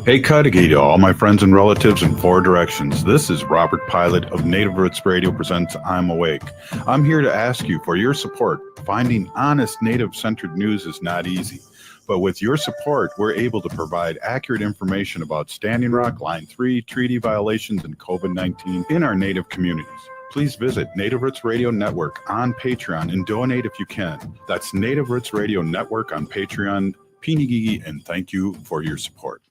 Hey, Cudahy to all my friends and relatives in four directions. This is Robert Pilot of Native Roots Radio presents I'm Awake. I'm here to ask you for your support. Finding honest Native-centered news is not easy. But with your support, we're able to provide accurate information about Standing Rock, Line 3, treaty violations, and COVID-19 in our Native communities. Please visit Native Roots Radio Network on Patreon and donate if you can. That's Native Roots Radio Network on Patreon. Pinigigi, and thank you for your support.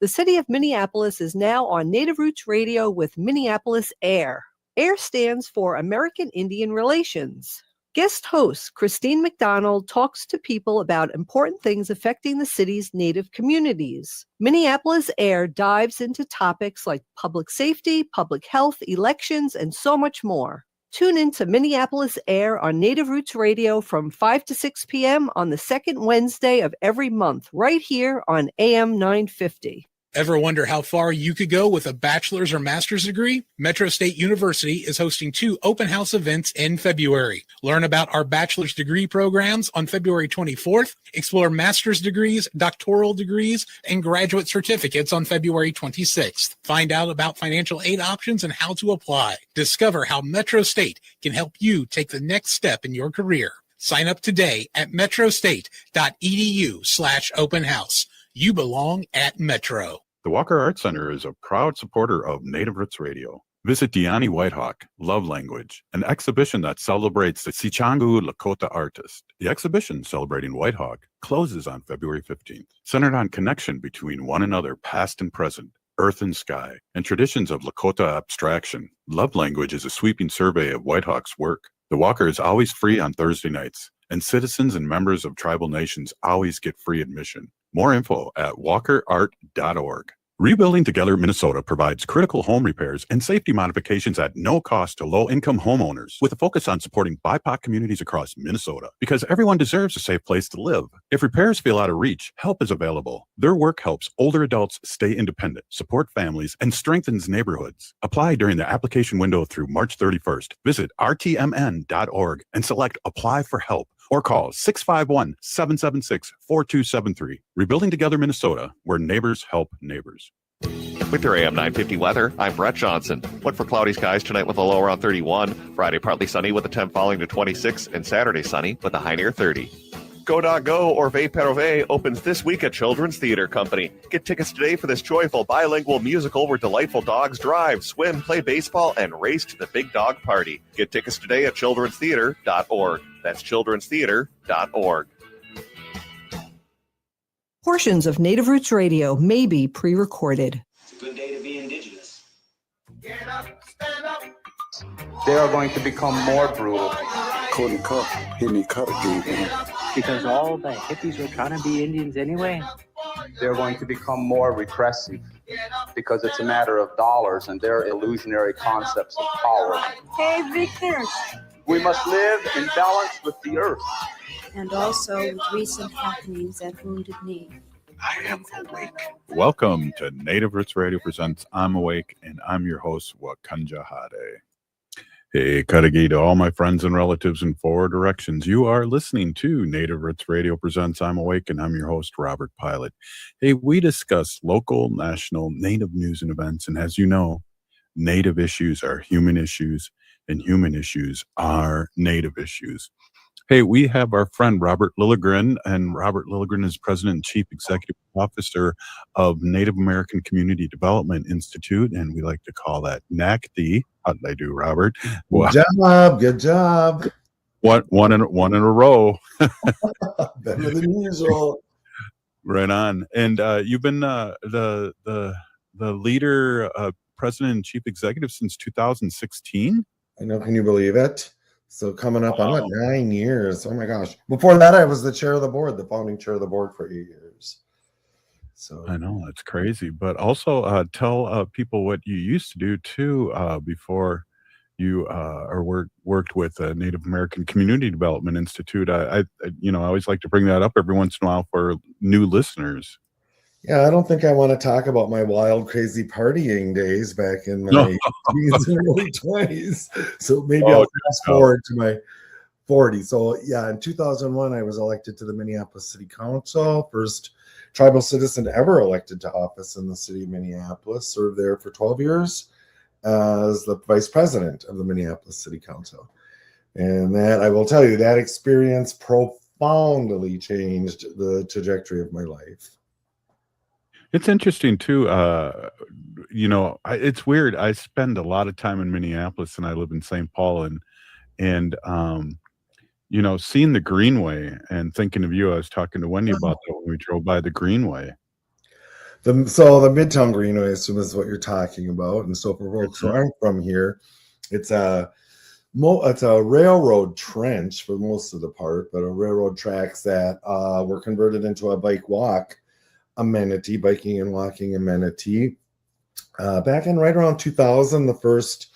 The city of Minneapolis is now on Native Roots Radio with Minneapolis AIR. AIR stands for American Indian Relations. Guest host Christine McDonald talks to people about important things affecting the city's Native communities. Minneapolis AIR dives into topics like public safety, public health, elections, and so much more. Tune in to Minneapolis AIR on Native Roots Radio from 5 to 6 p.m. on the second Wednesday of every month, right here on AM 950. Ever wonder how far you could go with a bachelor's or master's degree? Metro State University is hosting 2 open house events in February. Learn about our bachelor's degree programs on February 24th, explore master's degrees, doctoral degrees, and graduate certificates on February 26th. Find out about financial aid options and how to apply. Discover how Metro State can help you take the next step in your career. Sign up today at metrostate.edu/open house. You belong at Metro. The Walker Art Center is a proud supporter of Native Roots Radio. Visit Diani Whitehawk, Love Language, an exhibition that celebrates the Sichangu Lakota artist. The exhibition celebrating Whitehawk closes on February 15th, centered on connection between one another, past and present, earth and sky, and traditions of Lakota abstraction. Love Language is a sweeping survey of Whitehawk's work. The Walker is always free on Thursday nights, and citizens and members of tribal nations always get free admission. More info at walkerart.org. Rebuilding Together Minnesota provides critical home repairs and safety modifications at no cost to low-income homeowners, with a focus on supporting BIPOC communities across Minnesota, because everyone deserves a safe place to live. If repairs feel out of reach, help is available. Their work helps older adults stay independent, support families, and strengthens neighborhoods. Apply during the application window through March 31st. Visit rtmn.org and select Apply for Help, or call 651-776-4273. Rebuilding Together Minnesota, where neighbors help neighbors. With your AM 950 weather, I'm Brett Johnson. Look for cloudy skies tonight with a low around 31. Friday, partly sunny with a temp falling to 26. And Saturday, sunny with a high near 30. Go Dog Go, or Ve Perove, opens this week at Children's Theater Company. Get tickets today for this joyful bilingual musical where delightful dogs drive, swim, play baseball, and race to the big dog party. Get tickets today at childrenstheater.org. That's childrenstheater.org. Portions of Native Roots Radio may be pre-recorded. It's a good day to be indigenous. Get up, stand up. They are going to become more brutal. Couldn't cut, hit me cut again. Because all the hippies were trying to be Indians anyway. They're going to become more repressive because it's a matter of dollars and their illusionary concepts of power. Hey, Victor. We must live in balance with the earth. And also with recent happenings at Wounded Knee. I am awake. Welcome to Native Roots Radio presents I'm Awake, and I'm your host, Wakanja Hade. Hey, Cudahy to all my friends and relatives in four directions. You are listening to Native Roots Radio presents I'm Awake, and I'm your host, Robert Pilot. Hey, we discuss local, national, Native news and events, and as you know, Native issues are human issues, and human issues are Native issues. Hey, we have our friend Robert Lilligren, and Robert Lilligren is President and Chief Executive Officer of Native American Community Development Institute, and we like to call that NACDI. How did I do, Robert? Good job. One in a row. Better than usual. Right on. And you've been the leader, President and Chief Executive since 2016. I know. Can you believe it? So coming up on 9 years. Oh my gosh. Before that, I was the chair of the board, the founding chair of the board for 8 years. So I know that's crazy. But also tell people what you used to do too before you worked with Native American Community Development Institute. I always like to bring that up every once in a while for new listeners. Yeah, I don't think I want to talk about my wild, crazy partying days back in my teens and early 20s. So maybe I'll fast forward to my 40s. So yeah, in 2001, I was elected to the Minneapolis City Council, first tribal citizen ever elected to office in the city of Minneapolis. Served there for 12 years as the vice president of the Minneapolis City Council. And that, I will tell you, that experience profoundly changed the trajectory of my life. It's interesting too. It's weird. I spend a lot of time in Minneapolis, and I live in St. Paul, and seeing the Greenway and thinking of you. I was talking to Wendy about that when we drove by the Greenway. So the Midtown Greenway, I assume, is what you're talking about. And so for folks who aren't from here, it's a railroad trench for most of the part, but a railroad tracks that were converted into a bike walk amenity, biking and walking amenity. Back in right around 2000, the first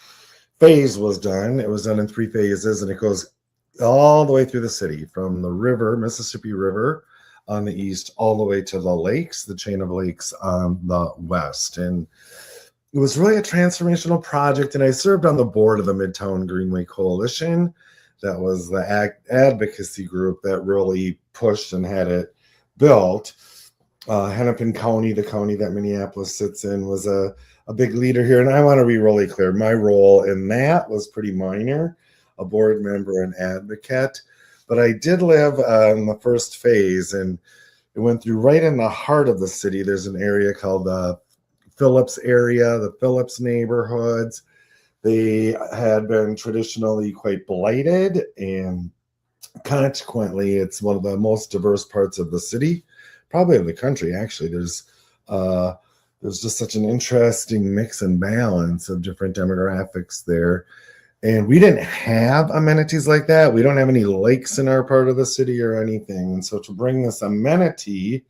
phase was done. It was done in 3 phases, and it goes all the way through the city, from the river, Mississippi River on the east, all the way to the lakes, the chain of lakes on the west. And it was really a transformational project. And I served on the board of the Midtown Greenway Coalition. That was the advocacy group that really pushed and had it built. Hennepin County, the county that Minneapolis sits in, was a big leader here. And I want to be really clear. My role in that was pretty minor, a board member and advocate. But I did live in the first phase, and it went through right in the heart of the city. There's an area called the Phillips area, the Phillips neighborhoods. They had been traditionally quite blighted, and consequently, it's one of the most diverse parts of the city, probably of the country, actually. There's just such an interesting mix and balance of different demographics there. And we didn't have amenities like that. We don't have any lakes in our part of the city or anything. And so to bring this amenity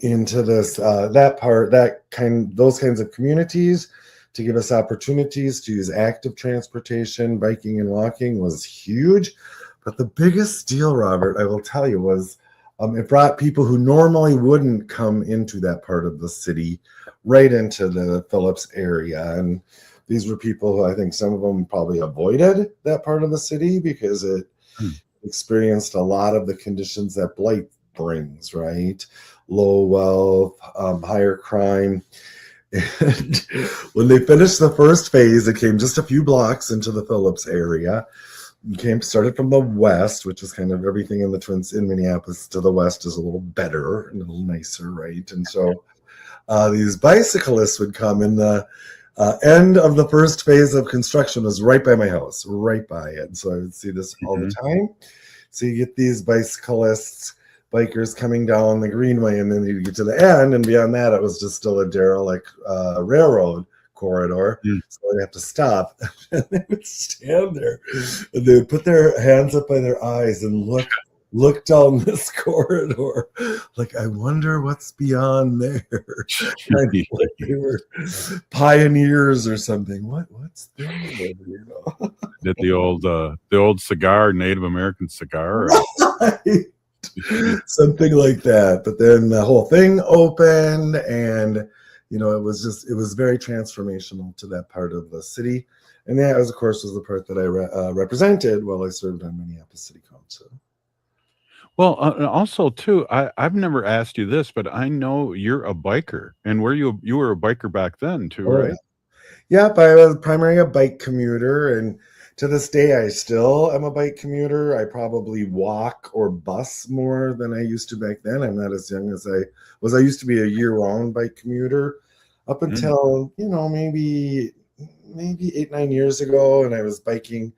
into this, those kinds of communities, to give us opportunities to use active transportation, biking and walking, was huge. But the biggest deal, Robert, I will tell you, was it brought people who normally wouldn't come into that part of the city right into the Phillips area. And these were people who I think some of them probably avoided that part of the city because it experienced a lot of the conditions that blight brings, right? Low wealth, higher crime. And when they finished the first phase, it came just a few blocks into the Phillips area. Started from the west, which is kind of everything in the Twins in Minneapolis to the west is a little better and a little nicer, right? And so these bicyclists would come in the end of the first phase of construction was right by my house, right by it. And so I would see this all the time. So you get these bikers coming down the Greenway, and then you get to the end, and beyond that, it was just still a derelict railroad corridor. So they have to stop. And they would stand there, and they would put their hands up by their eyes and look down this corridor, like, I wonder what's beyond there. Like they were pioneers or something. What's there? You know? Did the old cigar, Native American cigar? Right. Something like that. But then the whole thing opened, and it was very transformational to that part of the city. And that, of course, was the part that I represented while I served on Minneapolis City Council. Well, also too, I've never asked you this, but I know you're a biker, and you were a biker back then too, right? Yep, I was primarily a bike commuter, and to this day, I still am a bike commuter. I probably walk or bus more than I used to back then. I'm not as young as I was. I used to be a year-round bike commuter up until maybe 8-9 years ago, and I was biking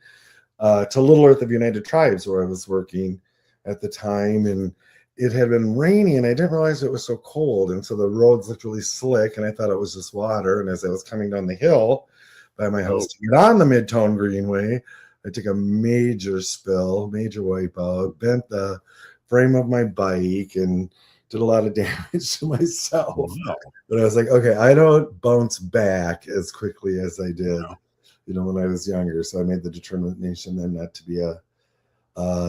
to Little Earth of United Tribes, where I was working at the time, and it had been rainy, and I didn't realize it was so cold, and so the roads looked really slick, and I thought it was just water. And as I was coming down the hill by my house to get on the Midtown Greenway, I took a major wipeout, bent the frame of my bike, and did a lot of damage to myself. But I was like, okay, I don't bounce back as quickly as I did, when I was younger. So I made the determination then not to be a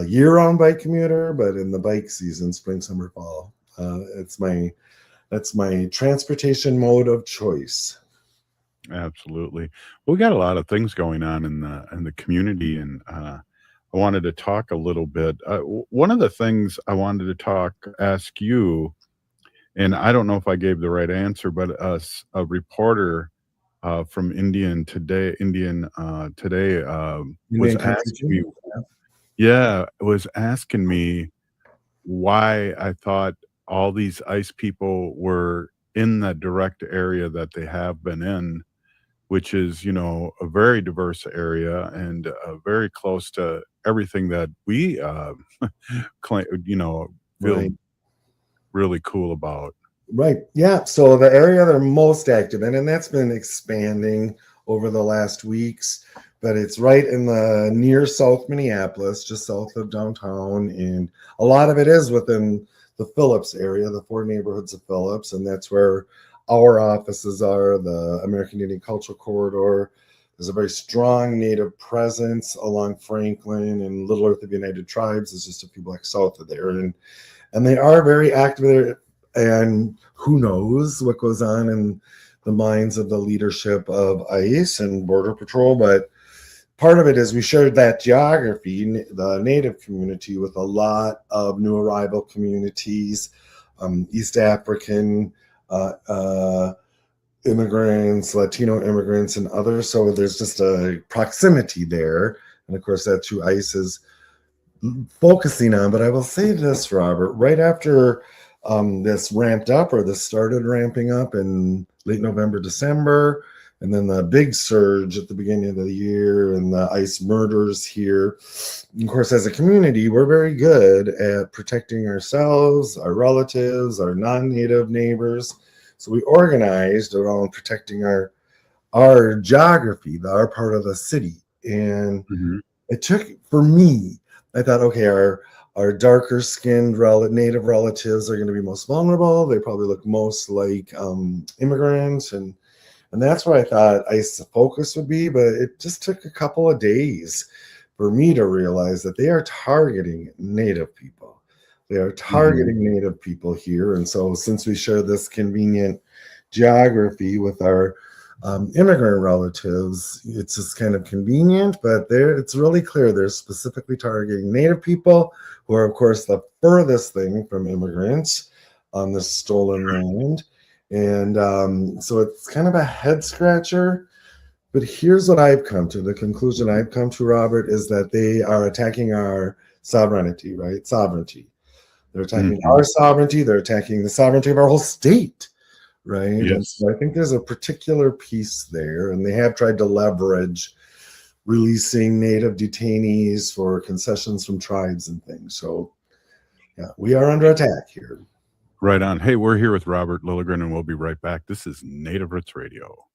year-round bike commuter, but in the bike season, spring, summer, fall. That's my transportation mode of choice. Absolutely. Well, we got a lot of things going on in the community, and I wanted to talk a little bit. One of the things I wanted to ask you And I don't know if I gave the right answer, but a reporter from Indian Today was Indian asking me, Constitution? was asking me why I thought all these ICE people were in the direct area that they have been in, which is, a very diverse area and very close to everything that we, claim, feel Right. really cool about. Right. Yeah. So the area they're most active in, and that's been expanding over the last weeks, but it's right in the near South Minneapolis, just south of downtown. And a lot of it is within the Phillips area, the 4 neighborhoods of Phillips. And that's where our offices are, the American Indian Cultural Corridor. There's a very strong Native presence along Franklin, and Little Earth of United Tribes is just a few blocks south of there. And they are very active there. And who knows what goes on in the minds of the leadership of ICE and Border Patrol. But part of it is we shared that geography, the Native community, with a lot of new arrival communities, East African immigrants, Latino immigrants, and others. So there's just a proximity there. And of course, that's who ICE is focusing on. But I will say this, Robert, right after this ramped up, or this started ramping up in late November, December, and then the big surge at the beginning of the year and the ICE murders here. Of course, as a community, we're very good at protecting ourselves, our relatives, our non-Native neighbors. So we organized around protecting our geography, our part of the city. And it took, for me, I thought, okay, our darker skinned Native relatives are going to be most vulnerable. They probably look most like immigrants. And that's where I thought ICE's focus would be. But it just took a couple of days for me to realize that they are targeting Native people. They are targeting Native people here. And so since we share this convenient geography with our immigrant relatives, it's just kind of convenient, but it's really clear they're specifically targeting Native people, who are, of course, the furthest thing from immigrants on this stolen land. And so it's kind of a head scratcher. But here's what I've come to. The conclusion I've come to, Robert, is that they are attacking our sovereignty, right? Sovereignty. They're attacking our sovereignty. They're attacking the sovereignty of our whole state, right? Yes. And so I think there's a particular piece there, and they have tried to leverage releasing Native detainees for concessions from tribes and things. So, yeah, we are under attack here. Right on. Hey, we're here with Robert Lilligren, and we'll be right back. This is Native Roots Radio.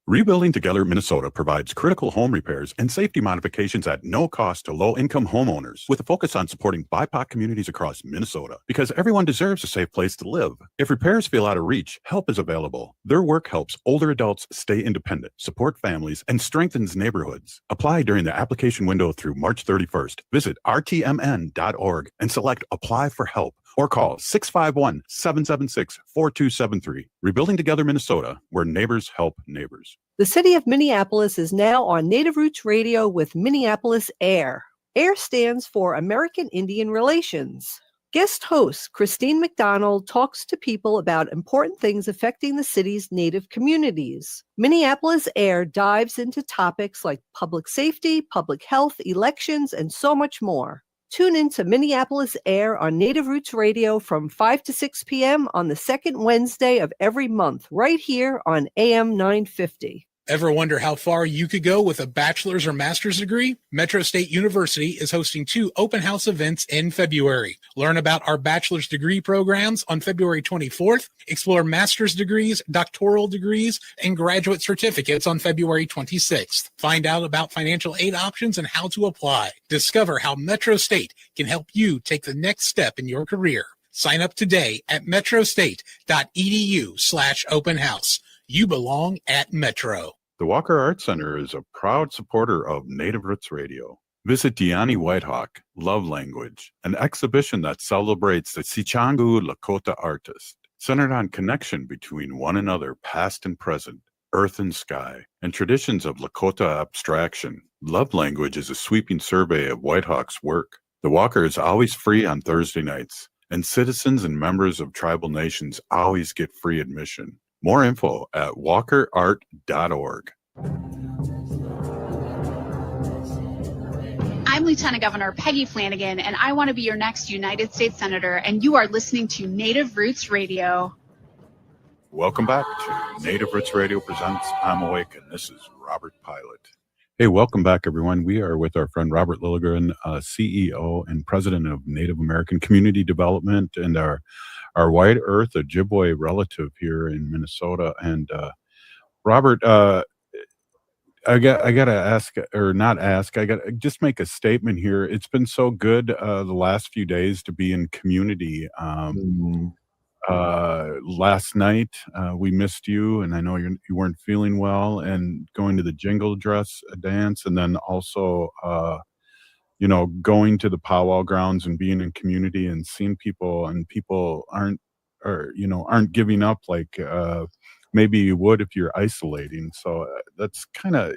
Rebuilding Together Minnesota provides critical home repairs and safety modifications at no cost to low-income homeowners, with a focus on supporting BIPOC communities across Minnesota, because everyone deserves a safe place to live. If repairs feel out of reach, help is available. Their work helps older adults stay independent, support families, and strengthens neighborhoods. Apply during the application window through March 31st. Visit rtmn.org and select Apply for Help, or call 651-776-4273. Rebuilding Together Minnesota, where neighbors help neighbors. The city of Minneapolis is now on Native Roots Radio with Minneapolis AIR. AIR stands for American Indian Relations. Guest host Christine McDonald talks to people about important things affecting the city's Native communities. Minneapolis AIR dives into topics like public safety, public health, elections, and so much more. Tune in to Minneapolis AIR on Native Roots Radio from 5 to 6 p.m. on the second Wednesday of every month, right here on AM 950. Ever wonder how far you could go with a bachelor's or master's degree? Metro State University is hosting 2 open house events in February. Learn about our bachelor's degree programs on February 24th, explore master's degrees, doctoral degrees, and graduate certificates on February 26th. Find out about financial aid options and how to apply. Discover how Metro State can help you take the next step in your career. Sign up today at metrostate.edu/open house. You belong at Metro. The Walker Arts Center is a proud supporter of Native Roots Radio. Visit Diani Whitehawk, Love Language, an exhibition that celebrates the Sichangu Lakota artist, centered on connection between one another, past and present, earth and sky, and traditions of Lakota abstraction. Love Language is a sweeping survey of Whitehawk's work. The Walker is always free on Thursday nights, and citizens and members of tribal nations always get free admission. More info at walkerart.org. I'm Lieutenant Governor Peggy Flanagan, and I want to be your next United States Senator, and you are listening to Native Roots Radio. Welcome back to Native Roots Radio presents I'm Awake, and this is Robert Pilot. Hey, welcome back, everyone. We are with our friend Robert Lilligren, CEO and President of Native American Community Development, and our White Earth Ojibwe relative here in Minnesota. And Robert, I gotta ask, or not ask, I gotta just make a statement here. It's been so good the last few days to be in community. Last night we missed you, and I know you weren't feeling well, and going to the jingle dress dance, and then also going to the powwow grounds and being in community and seeing people, and people aren't giving up like maybe you would if you're isolating. So that's kind of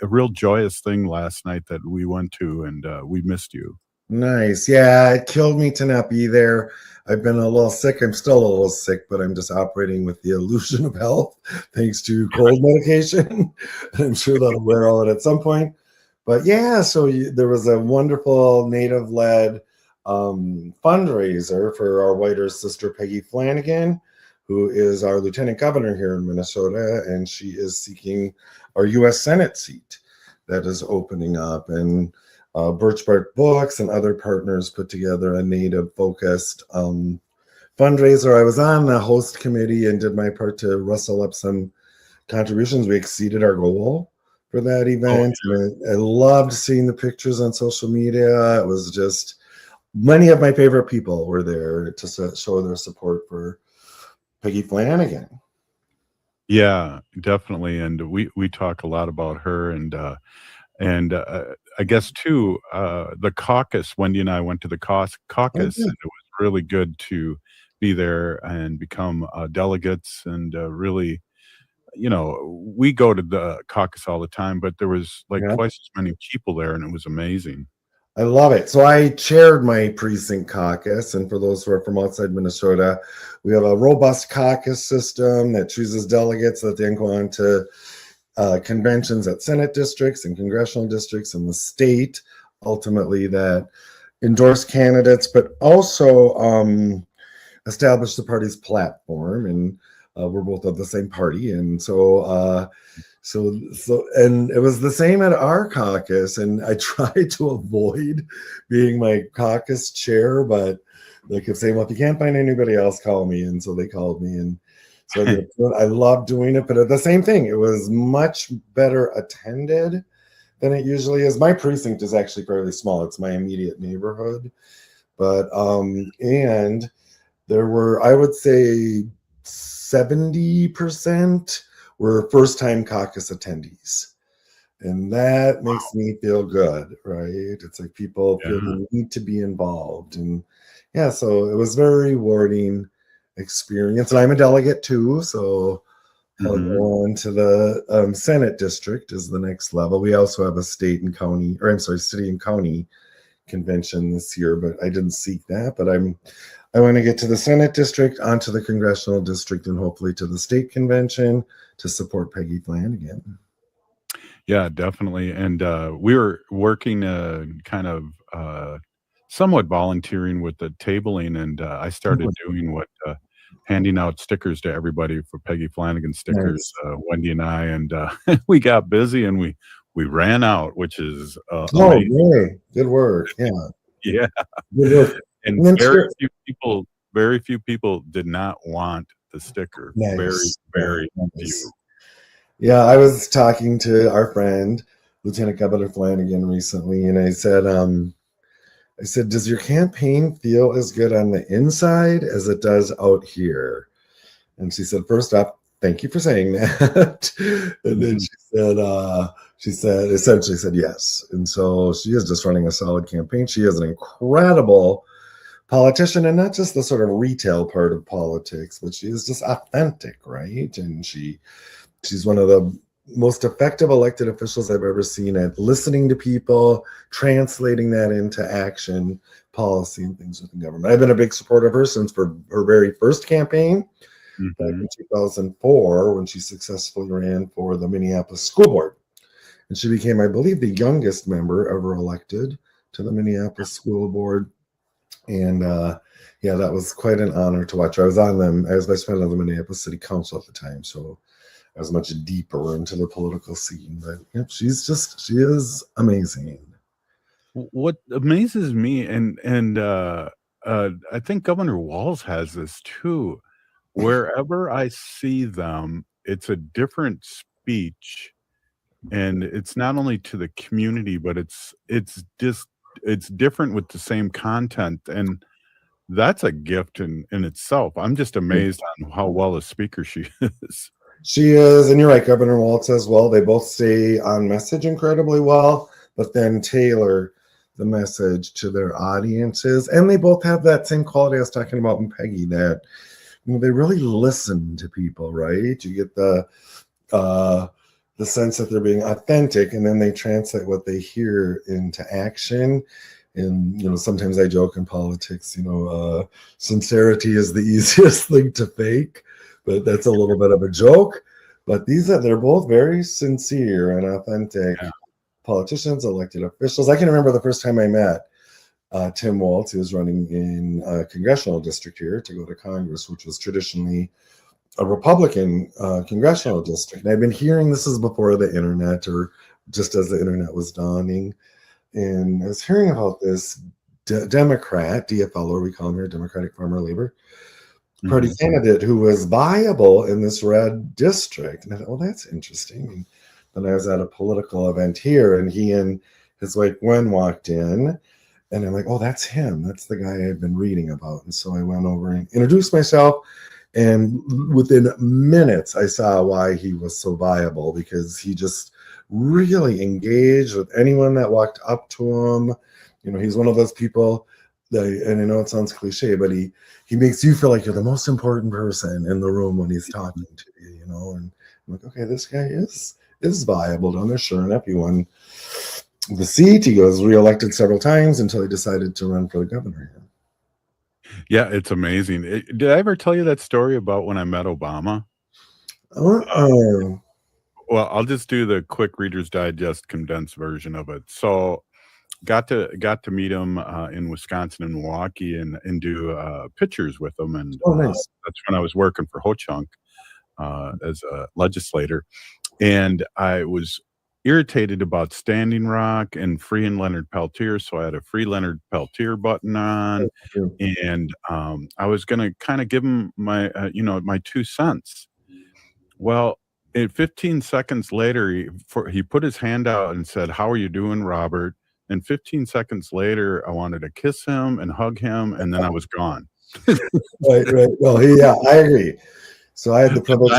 a real joyous thing last night that we went to, and we missed you. Nice. Yeah, it killed me to not be there. I've been a little sick. I'm still a little sick, but I'm just operating with the illusion of health thanks to cold medication. I'm sure that'll wear out at some point. But yeah, so there was a wonderful Native-led fundraiser for our White Earth sister Peggy Flanagan, who is our Lieutenant Governor here in Minnesota, and she is seeking our U.S. Senate seat that is opening up. And Birch Bark Books and other partners put together a Native-focused fundraiser. I was on the host committee and did my part to rustle up some contributions. We exceeded our goal for that event. And I loved seeing the pictures on social media. It was just many of my favorite people were there to show their support for Peggy Flanagan. Yeah, definitely. And we talk a lot about her, and I guess too, the caucus, Wendy and I went to the caucus, and it was really good to be there and become delegates, and really, we go to the caucus all the time, but there was like twice as many people there, and it was amazing. I love it. So I chaired my precinct caucus, and for those who are from outside Minnesota, we have a robust caucus system that chooses delegates that then go on to conventions at Senate districts and congressional districts in the state, ultimately that endorse candidates, but also establish the party's platform. And we're both of the same party, and so and it was the same at our caucus. And I tried to avoid being my caucus chair, but they kept saying, "Well, if you can't find anybody else, call me." And so they called me, and so I love doing it. But at the same thing, it was much better attended than it usually is. My precinct is actually fairly small. It's my immediate neighborhood. But and there were, I would say, 70% were first-time caucus attendees. And that makes me feel good, right? It's like people feel the need to be involved. And yeah, so it was very rewarding experience. And I'm a delegate too, so I'll go on to the Senate district is the next level. We also have a city and county convention this year, but I didn't seek that. But I want to get to the Senate district, onto the congressional district, and hopefully to the state convention to support Peggy Flanagan. Yeah, definitely. And we were working kind of somewhat volunteering with the tabling, and I started doing what handing out stickers to everybody for Peggy Flanagan stickers. Nice. Wendy and I, and we got busy, and we ran out, which is amazing. Really good work. Yeah. Good work. And very few people did not want the sticker. Nice. Very few. Yeah, I was talking to our friend Lieutenant Governor Flanagan recently, and I said, does your campaign feel as good on the inside as it does out here? And she said, first off, thank you for saying that. And then she essentially said yes. And so she is just running a solid campaign. She is an incredible politician, and not just the sort of retail part of politics, but she is just authentic, right? And she's one of the most effective elected officials I've ever seen at listening to people, translating that into action, policy, and things within government. I've been a big supporter of her since for her very first campaign back in 2004 when she successfully ran for the Minneapolis School Board. And she became, I believe, the youngest member ever elected to the Minneapolis School Board. And yeah, that was quite an honor to watch. I was vice president of the Minneapolis City Council at the time, so I was much deeper into the political scene. But yeah, she is amazing. What amazes me, and I think Governor Walz has this too. Wherever I see them, it's a different speech, and it's not only to the community, but it's different with the same content, and that's a gift in itself. I'm just amazed on how well a speaker she is. She is, and you're right, Governor Walz as well. They both stay on message incredibly well, but then tailor the message to their audiences. And they both have that same quality I was talking about in Peggy, that they really listen to people, right? You get the sense that they're being authentic, and then they translate what they hear into action. And sometimes I joke in politics, sincerity is the easiest thing to fake, but that's a little bit of a joke. But they're both very sincere and authentic politicians, elected officials. I can remember the first time I met Tim Walz. He was running in a congressional district here to go to Congress, which was traditionally a Republican congressional district. And I've been hearing, this is before the internet, or just as the internet was dawning. And I was hearing about this Democrat, DFL, or we call him here, Democratic Farmer Labor Party candidate, who was viable in this red district. And I thought, well, that's interesting. And then I was at a political event here, and he and his wife Gwen walked in, and I'm like, oh, that's him. That's the guy I've been reading about. And so I went over and introduced myself, and within minutes, I saw why he was so viable, because he just really engaged with anyone that walked up to him. He's one of those people that, and I know it sounds cliche, but he makes you feel like you're the most important person in the room when he's talking to you, and I'm like, okay, this guy is viable down there. Sure enough, he won the seat. He was reelected several times until he decided to run for the governor. Yeah, it's amazing. Did I ever tell you that story about when I met Obama? Well, I'll just do the quick Reader's Digest condensed version of it. So got to meet him in Wisconsin and Milwaukee and do pictures with him. And nice. That's when I was working for Ho-Chunk as a legislator. And I was irritated about Standing Rock and freeing Leonard Peltier. So I had a free Leonard Peltier button on. And I was going to kind of give him my, my 2 cents. Well, 15 seconds later, he put his hand out and said, "How are you doing, Robert?" And 15 seconds later, I wanted to kiss him and hug him, and then I was gone. Right. Well, I agree. So I had the privilege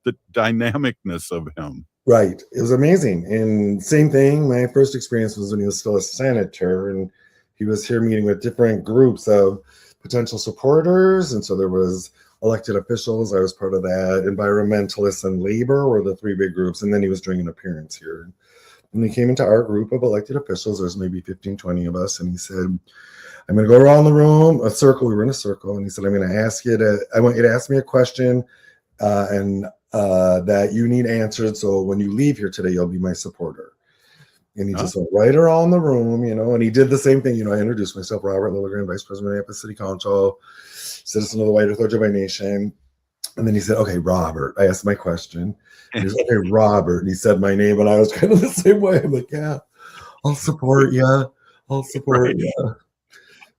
the dynamicness of him. Right. It was amazing. And same thing, my first experience was when he was still a senator, and he was here meeting with different groups of potential supporters. And so there was elected officials. I was part of that. Environmentalists and labor were the 3 big groups. And then he was doing an appearance here. And he came into our group of elected officials. There's maybe 15, 20 of us. And he said, I'm going to go around the room, a circle. We were in a circle. And he said, I want you to ask me a question that you need answered. So when you leave here today, you'll be my supporter. And he just went right around the room, and he did the same thing. I introduced myself, Robert Lilligren, Vice President of Minneapolis City Council, citizen of the White Earth Ojibwe Nation. And then he said, okay, Robert. I asked my question. And he said, okay, Robert. And he said my name, and I was kind of the same way. I'm like, yeah, I'll support you. I'll support you.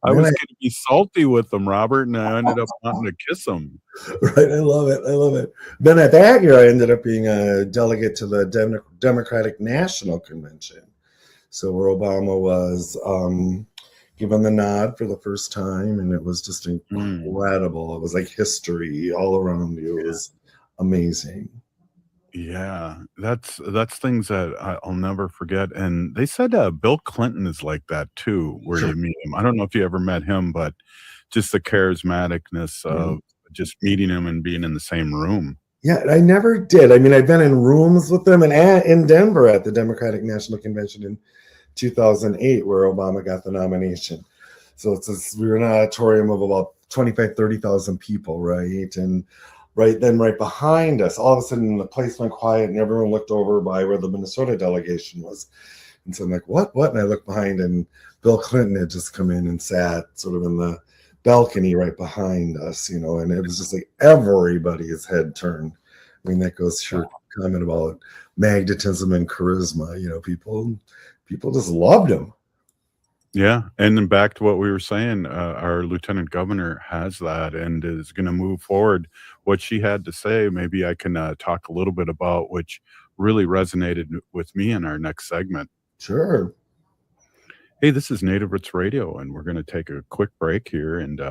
I was going to be salty with him, Robert, and I ended up wanting to kiss him. Right. I love it. Then at that year, I ended up being a delegate to the Democratic National Convention. So where Obama was given the nod for the first time, and it was just incredible. It was like history all around you. It was amazing. Yeah, that's things that I'll never forget. And they said Bill Clinton is like that too, where you meet him. I don't know if you ever met him, but just the charismaticness of just meeting him and being in the same room. Yeah, I never did. I mean, I've been in rooms with them and in Denver at the Democratic National Convention in 2008, where Obama got the nomination. So we were in an auditorium of about 25, 30,000 people, right? And right behind us, all of a sudden the place went quiet and everyone looked over by where the Minnesota delegation was. And so I'm like, what? And I looked behind and Bill Clinton had just come in and sat sort of in the balcony right behind us, and it was just like everybody's head turned. I mean, that goes to your comment about magnetism and charisma. People just loved him. Yeah, and then back to what we were saying, our lieutenant governor has that and is going to move forward. What she had to say, maybe I can talk a little bit about, which really resonated with me in our next segment. Sure. Hey, this is Native Roots Radio, and we're going to take a quick break here, and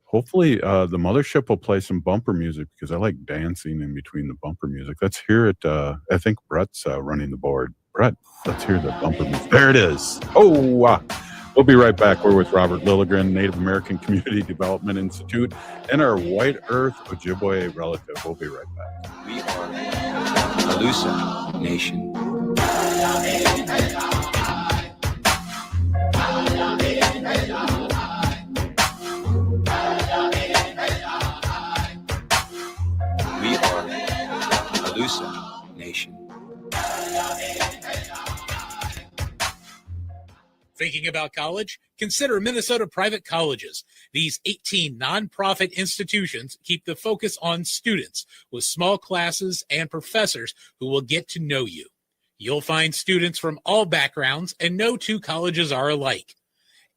hopefully the mothership will play some bumper music because I like dancing in between the bumper music. Let's hear it. I think Brett's running the board. Brett, let's hear the bumper music. There it is. Oh, we'll be right back. We're with Robert Lilligren, Native American Community Development Institute, and our White Earth Ojibwe relative. We'll be right back. We are Alusa Nation. We are Alusa Nation. Thinking about college? Consider Minnesota private colleges. These 18 nonprofit institutions keep the focus on students with small classes and professors who will get to know you. You'll find students from all backgrounds, and no two colleges are alike.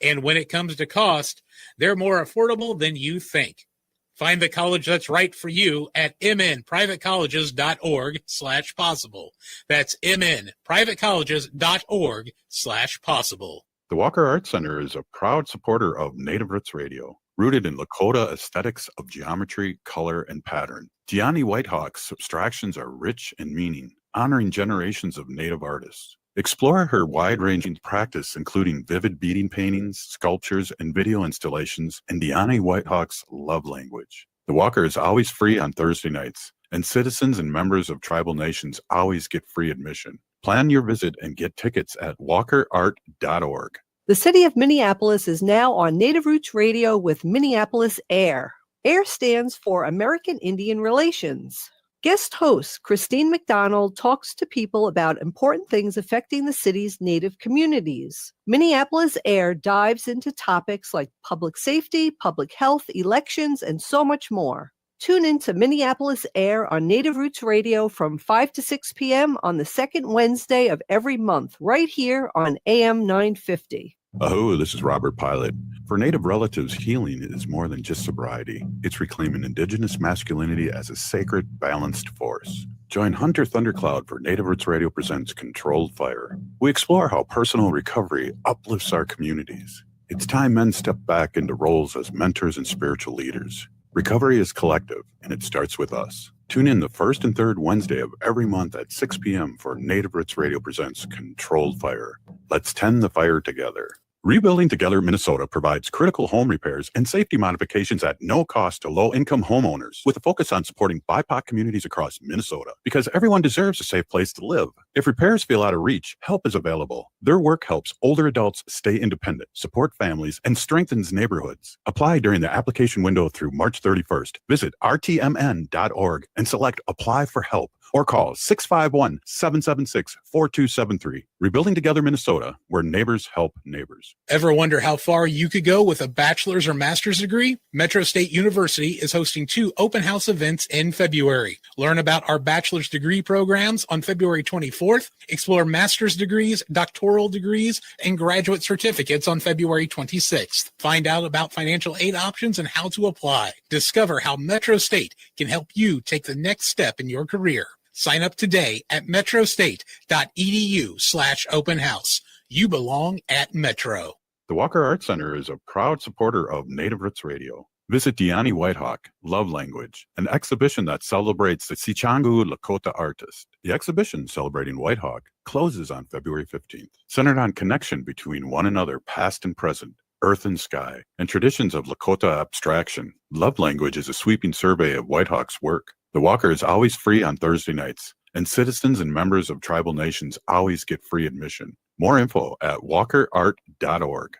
And when it comes to cost, they're more affordable than you think. Find the college that's right for you at mnprivatecolleges.org/possible. That's mnprivatecolleges.org/possible. The Walker Arts Center is a proud supporter of Native Roots Radio, rooted in Lakota aesthetics of geometry, color, and pattern. Deani Whitehawk's abstractions are rich in meaning, honoring generations of Native artists. Explore her wide-ranging practice, including vivid beading paintings, sculptures, and video installations in Deani Whitehawk's love language. The Walker is always free on Thursday nights, and citizens and members of tribal nations always get free admission. Plan your visit and get tickets at walkerart.org. The city of Minneapolis is now on Native Roots Radio with Minneapolis AIR. AIR stands for American Indian Relations. Guest host Christine McDonald talks to people about important things affecting the city's Native communities. Minneapolis AIR dives into topics like public safety, public health, elections, and so much more. Tune in to Minneapolis AIR on Native Roots Radio from 5 to 6 p.m. on the second Wednesday of every month, right here on AM 950. Oh, this is Robert Pilot. For Native relatives, healing is more than just sobriety. It's reclaiming Indigenous masculinity as a sacred, balanced force. Join Hunter Thundercloud for Native Roots Radio presents Controlled Fire. We explore how personal recovery uplifts our communities. It's time men step back into roles as mentors and spiritual leaders. Recovery is collective, and it starts with us. Tune in the first and third Wednesday of every month at 6 p.m. for Native Roots Radio presents Controlled Fire. Let's tend the fire together. Rebuilding Together Minnesota provides critical home repairs and safety modifications at no cost to low-income homeowners, with a focus on supporting BIPOC communities across Minnesota, because everyone deserves a safe place to live. If repairs feel out of reach, help is available. Their work helps older adults stay independent, support families, and strengthens neighborhoods. Apply during the application window through March 31st. Visit rtmn.org and select Apply for Help, or call 651-776-4273. Rebuilding Together Minnesota, where neighbors help neighbors. Ever wonder how far you could go with a bachelor's or master's degree? Metro State University is hosting 2 open house events in February. Learn about our bachelor's degree programs on February 24th. Explore master's degrees, doctoral degrees, and graduate certificates on February 26th. Find out about financial aid options and how to apply. Discover how Metro State can help you take the next step in your career. Sign up today at metrostate.edu/open house. You belong at Metro. The Walker Arts Center is a proud supporter of Native Roots Radio. Visit Deani Whitehawk, Love Language, an exhibition that celebrates the Sichangu Lakota artist. The exhibition, celebrating Whitehawk, closes on February 15th, centered on connection between one another, past and present, earth and sky, and traditions of Lakota abstraction. Love Language is a sweeping survey of Whitehawk's work. The The Walker is always free on Thursday nights, and citizens and members of tribal nations always get free admission. More info at walkerart.org.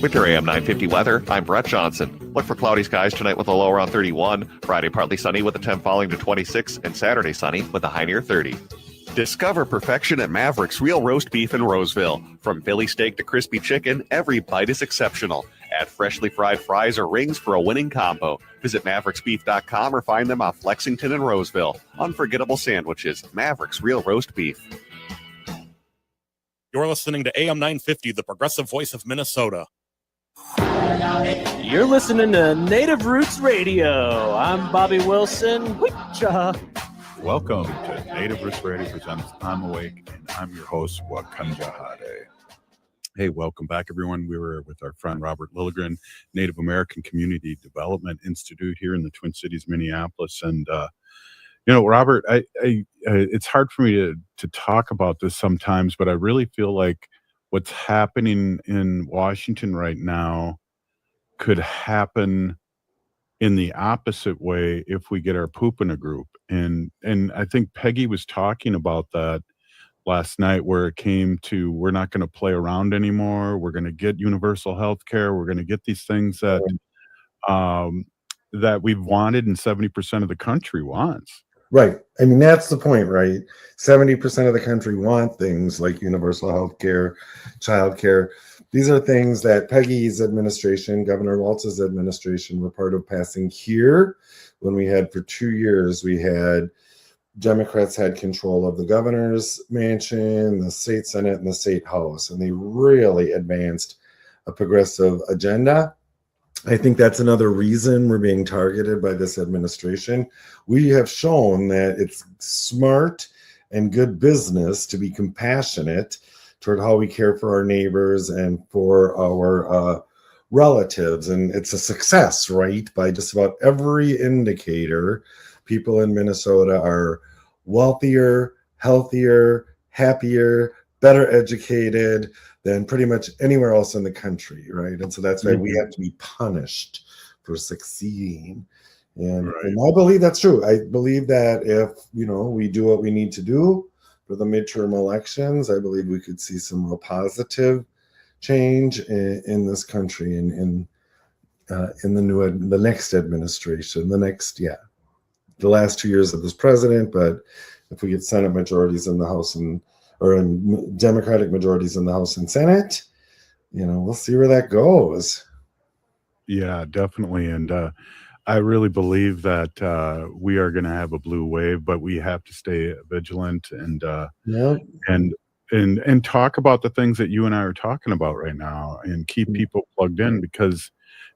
With your AM 950 weather, I'm Brett Johnson. Look for cloudy skies tonight with a low around 31. Friday, partly sunny with a temp falling to 26. And Saturday, sunny with a high near 30. Discover perfection at Maverick's Real Roast Beef in Roseville. From Philly steak to crispy chicken, every bite is exceptional. Add freshly fried fries or rings for a winning combo. Visit mavericksbeef.com or find them off Lexington and Roseville. Unforgettable sandwiches. Maverick's Real Roast Beef. You're listening to AM 950, the progressive voice of Minnesota. You're listening to Native Roots Radio. I'm Bobby Wilson. Witcha. Welcome to Native Roots Radio presents I'm Awake, and I'm your host, Wakanja Hade. Hey, welcome back, everyone. We were with our friend Robert Lilligren, Native American Community Development Institute here in the Twin Cities, Minneapolis. And, Robert, it's hard for me to talk about this sometimes, but I really feel like what's happening in Washington right now could happen in the opposite way if we get our poop in a group. And I think Peggy was talking about that last night, where it came to, we're not going to play around anymore. We're going to get universal health care. We're going to get these things that we've wanted and 70% of the country wants. Right. I mean, that's the point, right? 70% of the country want things like universal health care, child care. These are things that Peggy's administration, Governor Walz's administration, were part of passing here. When we had, for 2 years, we had Democrats had control of the governor's mansion, the state senate, and the state house, and they really advanced a progressive agenda. I think that's another reason we're being targeted by this administration. We have shown that it's smart and good business to be compassionate toward how we care for our neighbors and for our relatives. And it's a success, right? By just about every indicator, people in Minnesota are wealthier, healthier, happier, better educated than pretty much anywhere else in the country, right? And so that's why we have to be punished for succeeding. And I believe that's true. I believe that if, we do what we need to do for the midterm elections, I believe we could see some real positive change in this country and in the next administration, the last 2 years of this president. But if we get Senate majorities in the House or in Democratic majorities in the House and Senate, we'll see where that goes. Yeah, definitely. And I really believe that we are going to have a blue wave, but we have to stay vigilant and talk about the things that you and I are talking about right now, and keep people plugged in, because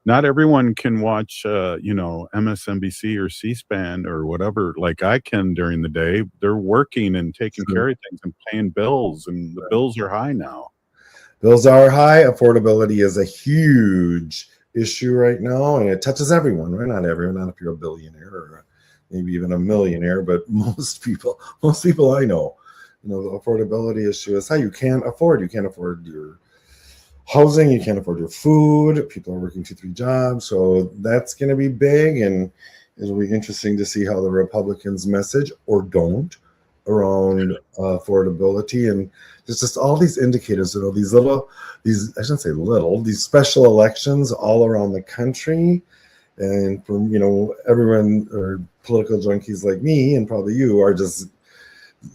not everyone can watch, MSNBC or C-SPAN or whatever, like I can during the day. They're working and taking care of things and paying bills, and the bills are high now. Bills are high. Affordability is a huge issue right now, and it touches everyone, right? Not everyone, not if you're a billionaire or maybe even a millionaire, but most people I know, the affordability issue is how you can't afford your housing, you can't afford your food, people are working 2-3 jobs. So that's going to be big, and it'll be interesting to see how the Republicans message or don't around affordability. And there's just all these indicators, these special elections all around the country. And from, everyone or political junkies like me and probably you are just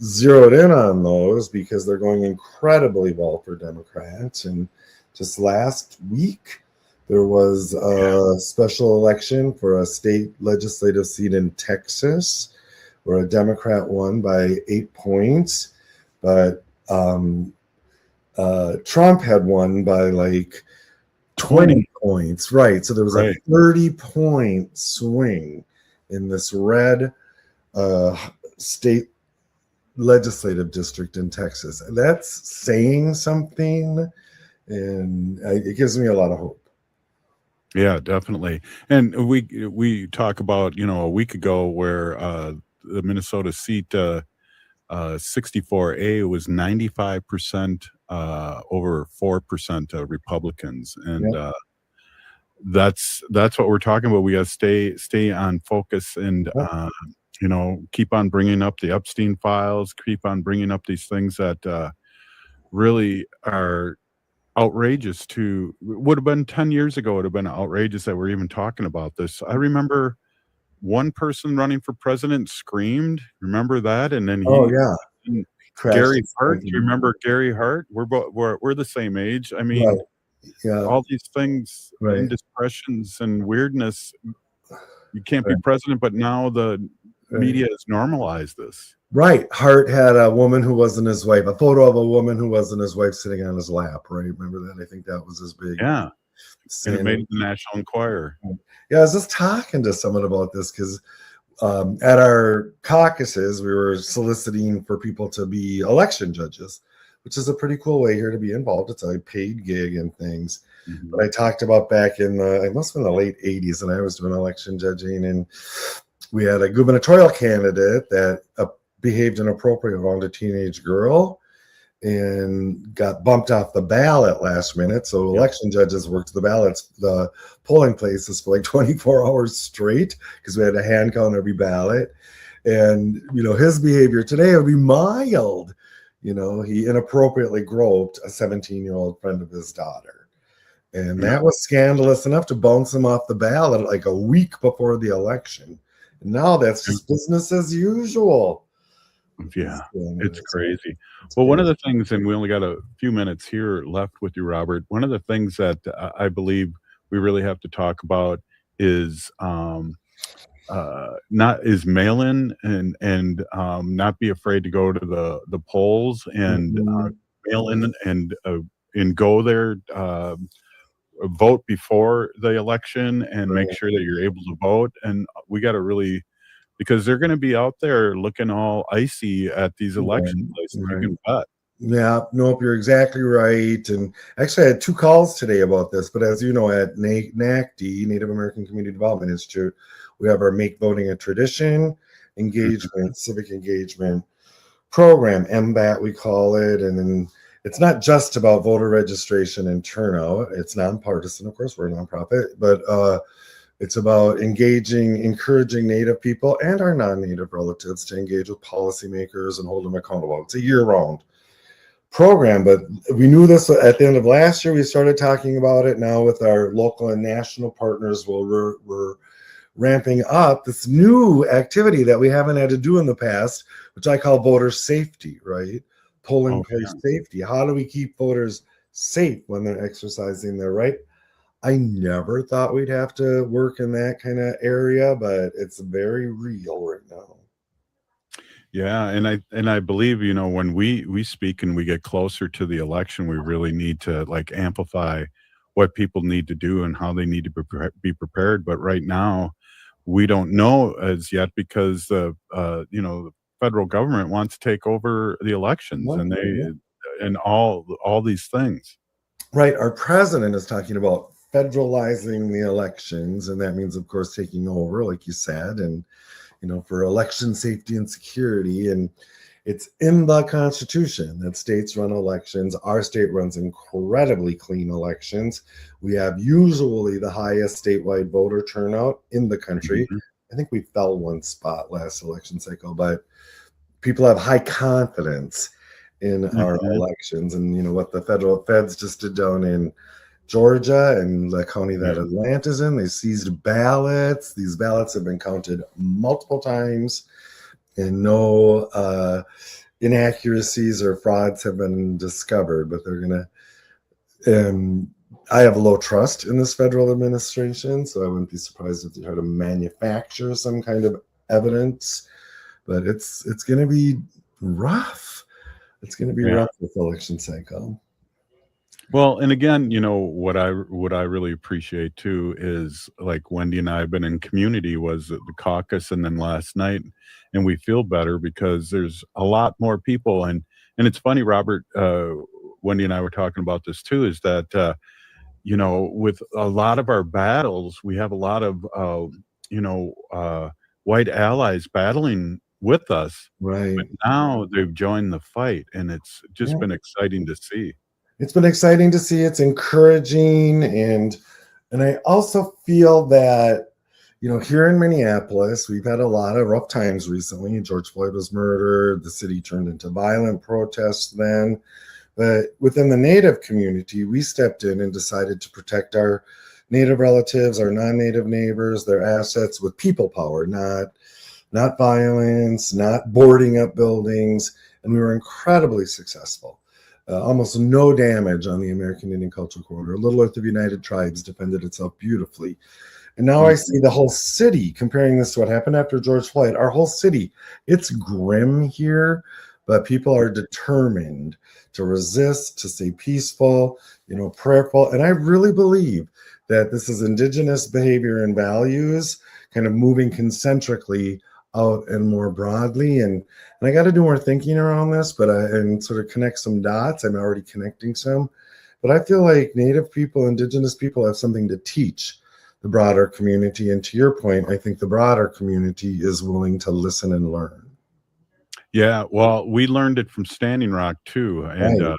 zeroed in on those because they're going incredibly well for Democrats. And just last week, there was a special election for a state legislative seat in Texas where a Democrat won by 8 points, but Trump had won by like 20 points, right? So there was a 30-point swing in this red state legislative district in Texas. And that's saying something, and it gives me a lot of hope. Yeah, definitely. And we talk about, a week ago where the Minnesota seat 64A was 95% over 4% Republicans, and that's what we're talking about. We got to stay on focus, and keep on bringing up the Epstein files, keep on bringing up these things that really are outrageous. Would have been 10 years ago, it would have been outrageous that we're even talking about this. I remember one person running for president screamed, remember that? And then and Gary Hart, do you remember Gary Hart? We're the same age. I mean, all these things, indiscretions and weirdness. You can't be president, but now the media has normalized this. Right. Hart had a woman who wasn't his wife, a photo of a woman who wasn't his wife sitting on his lap, right? Remember that? I think that was his big. Yeah. And it made the National Enquirer. Yeah, I was just talking to someone about this because at our caucuses, we were soliciting for people to be election judges, which is a pretty cool way here to be involved. It's a paid gig and things. Mm-hmm. But I talked about back in it must have been the late 80s, and I was doing election judging, and we had a gubernatorial candidate that behaved inappropriately around a teenage girl and got bumped off the ballot last minute. So election judges worked the polling places for like 24 hours straight because we had to hand count every ballot. And, his behavior today would be mild. He inappropriately groped a 17-year-old friend of his daughter. And that was scandalous enough to bounce him off the ballot like a week before the election. And now that's just business as usual. Yeah, it's crazy. Well, one of the things, and we only got a few minutes here left with you, Robert, one of the things that I believe we really have to talk about is mail-in and not be afraid to go to the polls and mail in and go there, vote before the election and make sure that you're able to vote. And we got to really, because they're going to be out there looking all icy at these election places. You can bet. Yeah, nope, you're exactly right. And actually, I had 2 calls today about this. But as you know, at NACDI, Native American Community Development Institute, we have our Make Voting a Tradition engagement, civic engagement program, MBAT we call it. And then it's not just about voter registration and turnout. It's nonpartisan, of course, we're a nonprofit, but it's about encouraging Native people and our non-Native relatives to engage with policymakers and hold them accountable. It's a year-round program, but we knew this at the end of last year. We started talking about it. Now with our local and national partners, we're ramping up this new activity that we haven't had to do in the past, which I call voter safety, right? Polling place safety. How do we keep voters safe when they're exercising their right? I never thought we'd have to work in that kind of area, but it's very real right now. Yeah, and I believe, when we speak and we get closer to the election, we really need to amplify what people need to do and how they need to be prepared. But right now, we don't know as yet because the federal government wants to take over the elections and all these things. Right. Our president is talking about federalizing the elections, and that means, of course, taking over, like you said, and for election safety and security. And it's in the Constitution that states run elections. Our state runs incredibly clean elections. We have usually the highest statewide voter turnout in the country. Mm-hmm. I think we fell 1 spot last election cycle, but people have high confidence in our elections. And what the federal feds just did down in Georgia and the county that Atlanta's in, they seized ballots. These ballots have been counted multiple times, and no inaccuracies or frauds have been discovered. But they're gonna. I have low trust in this federal administration, so I wouldn't be surprised if they try to manufacture some kind of evidence. But it's going to be rough. It's going to be rough with election cycle. Well, and again, what I really appreciate too is like Wendy and I have been in community was the caucus and then last night, and we feel better because there's a lot more people. And it's funny, Robert, Wendy and I were talking about this too, is that, with a lot of our battles, we have a lot of, white allies battling with us. Right. But now they've joined the fight, and it's just been exciting to see. It's been exciting to see. It's encouraging. And I also feel that, Here in Minneapolis, we've had a lot of rough times recently. George Floyd was murdered. The city turned into violent protests then. But within the Native community, we stepped in and decided to protect our Native relatives, our non-Native neighbors, their assets with people power, not violence, not boarding up buildings. And we were incredibly successful. Almost no damage on the American Indian Cultural Corridor. Little Earth of United Tribes defended itself beautifully. And now I see the whole city, comparing this to what happened after George Floyd, our whole city, it's grim here, but people are determined to resist, to stay peaceful, prayerful. And I really believe that this is indigenous behavior and values kind of moving concentrically out and more broadly. And I got to do more thinking around this, and sort of connect some dots. I'm already connecting some, but I feel like Native people, indigenous people have something to teach the broader community. And to your point, I think the broader community is willing to listen and learn. Yeah, well, we learned it from Standing Rock too. And Right.